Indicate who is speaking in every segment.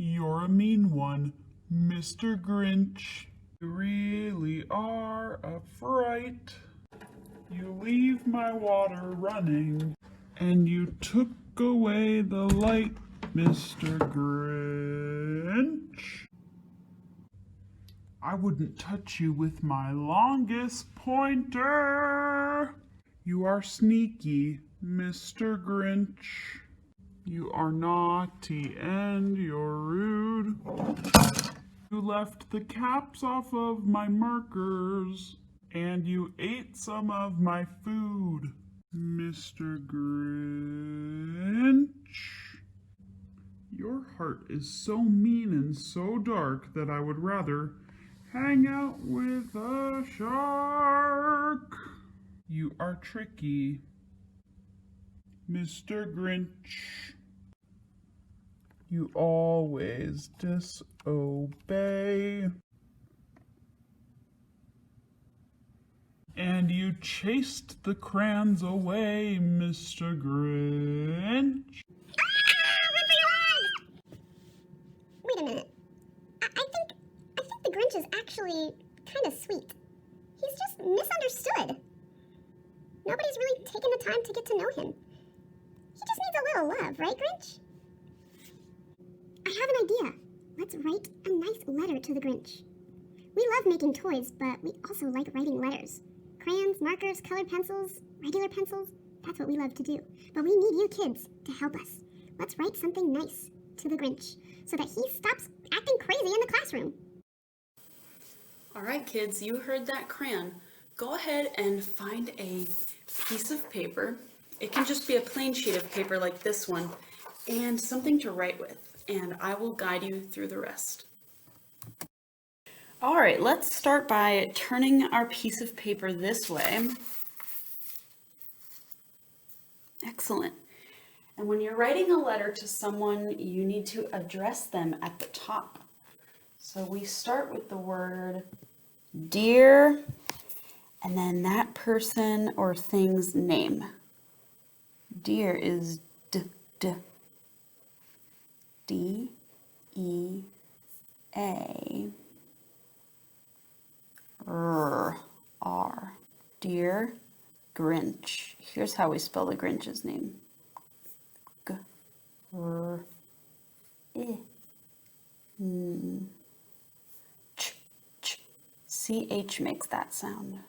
Speaker 1: You're a mean one, Mr. Grinch. You really are a fright. You leave my water running, and you took away the light, Mr. Grinch. I wouldn't touch you with my longest pointer. You are sneaky, Mr. Grinch. You are naughty and you're rude. You left the caps off of my markers, and you ate some of my food, Mr. Grinch. Your heart is so mean and so dark that I would rather hang out with a shark. You are tricky, Mr. Grinch. You always disobey. And you chased the crayons away, Mr. Grinch.
Speaker 2: Wait a minute. I think the Grinch is actually kind of sweet. He's just misunderstood. Nobody's really taken the time to get to know him. He just needs a little love, right, Grinch? I have an idea. Let's write a nice letter to the Grinch. We love making toys, but we also like writing letters. Crayons, markers, colored pencils, regular pencils, that's what we love to do. But we need you kids to help us. Let's write something nice to the Grinch so that he stops acting crazy in the classroom.
Speaker 3: All right, kids, you heard that crayon. Go ahead and find a piece of paper. It can just be a plain sheet of paper like this one, and something to write with, and I will guide you through the rest. All right, let's start by turning our piece of paper this way. Excellent. And when you're writing a letter to someone, you need to address them at the top. So we start with the word dear, and then that person or thing's name. Dear is D-E-A. R. Dear Grinch. Here's how we spell the Grinch's name. CH makes that sound.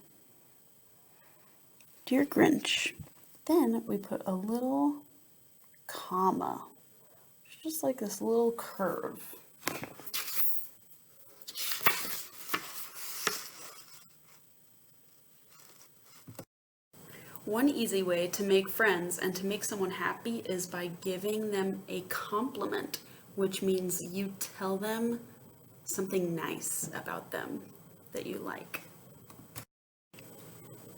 Speaker 3: Dear Grinch. Then we put a little comma, just like this little curve. One easy way to make friends and to make someone happy is by giving them a compliment, which means you tell them something nice about them that you like.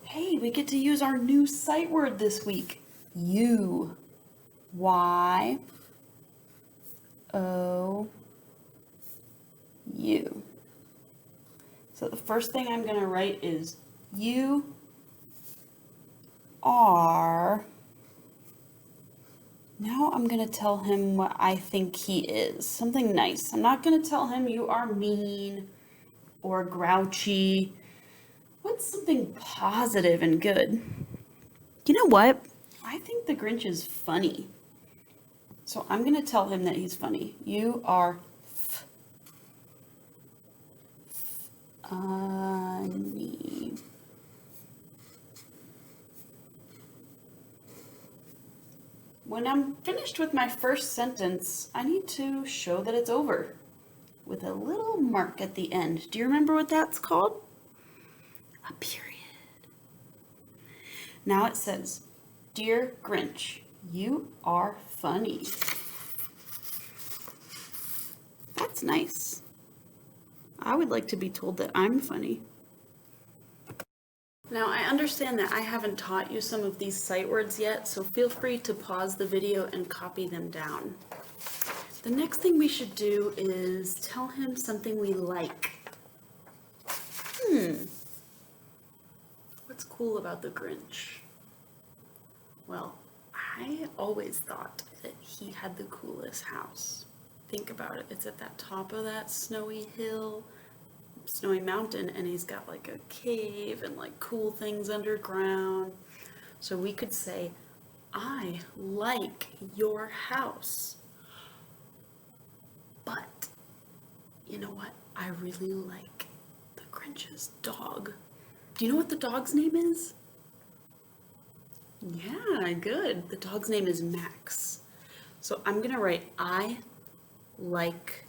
Speaker 3: Hey, we get to use our new sight word this week. You. Y-O-U. So the first thing I'm going to write is you are. Now I'm going to tell him what I think he is. Something nice. I'm not going to tell him you are mean or grouchy. What's something positive and good? You know what? I think the Grinch is funny. So I'm going to tell him that he's funny. You are funny. When I'm finished with my first sentence, I need to show that it's over with a little mark at the end. Do you remember what that's called? A period. Now it says, Dear Grinch, you are funny. That's nice. I would like to be told that I'm funny. Now I understand that I haven't taught you some of these sight words yet, so feel free to pause the video and copy them down. The next thing we should do is tell him something we like. What's cool about the Grinch? Well, I always thought that he had the coolest house. think about it, it's at that top of that snowy hill, snowy mountain, and he's got like a cave and like cool things underground. So we could say, I like your house, but you know what? I really like the Grinch's dog. Do you know what the dog's name is? Yeah, good. The dog's name is Max. So I'm gonna write I like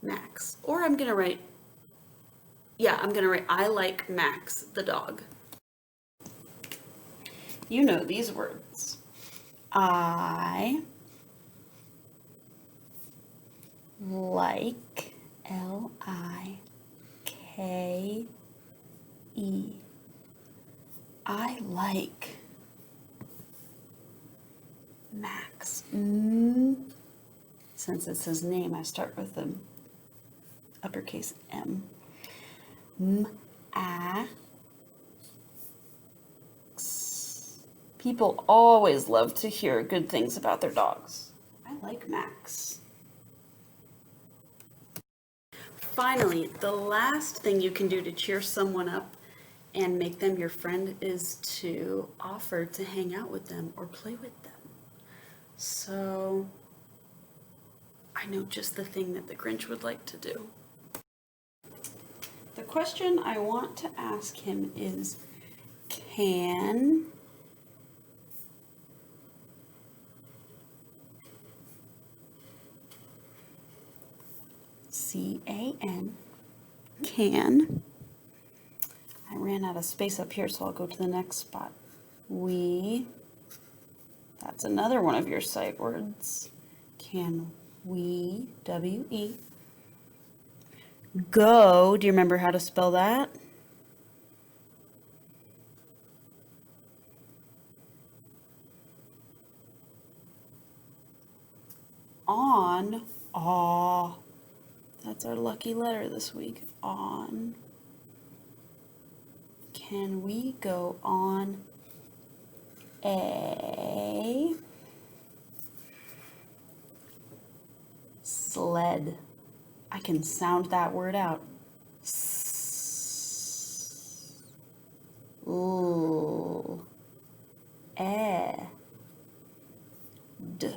Speaker 3: Max. Or I'm gonna write I like Max, the dog. You know these words. I like, L-I-K-E. I like Max. Since it's his name, I start with the uppercase M. Max. People always love to hear good things about their dogs. I like Max. Finally, the last thing you can do to cheer someone up and make them your friend is to offer to hang out with them or play with them. So I know just the thing that the Grinch would like to do. The question I want to ask him is, can C-A-N, can, I ran out of space up here, so I'll go to the next spot. That's another one of your sight words. Can we, W-E, go, do you remember how to spell that? On, aw. That's our lucky letter this week, on. Can we go on a sled? I can sound that word out. D.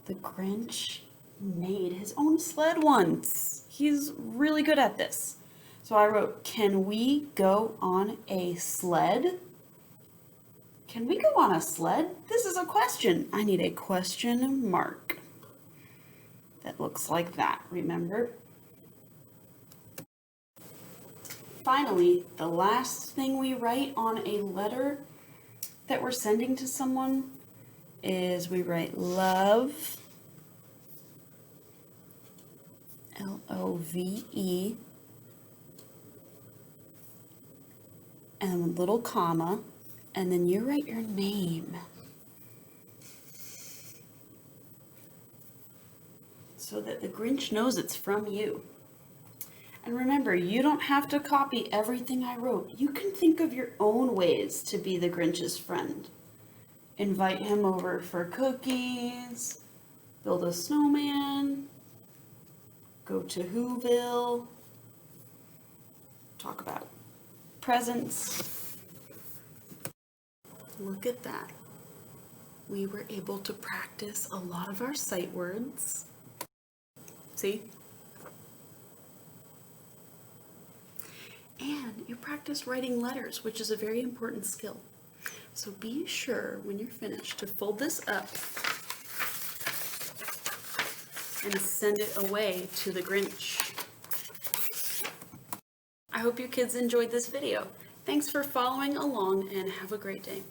Speaker 3: The Grinch made his own sled once. He's really good at this. So I wrote, can we go on a sled? Can we go on a sled? This is a question. I need a question mark. That looks like that, remember? Finally, the last thing we write on a letter that we're sending to someone is we write love, L-O-V-E, and a little comma, and then you write your name. So that the Grinch knows it's from you. And remember, you don't have to copy everything I wrote. You can think of your own ways to be the Grinch's friend. Invite him over for cookies, build a snowman, go to Whoville, talk about presents. Look at that. We were able to practice a lot of our sight words. See? And you practice writing letters, which is a very important skill. So be sure when you're finished to fold this up and send it away to the Grinch. I hope you kids enjoyed this video. Thanks for following along and have a great day.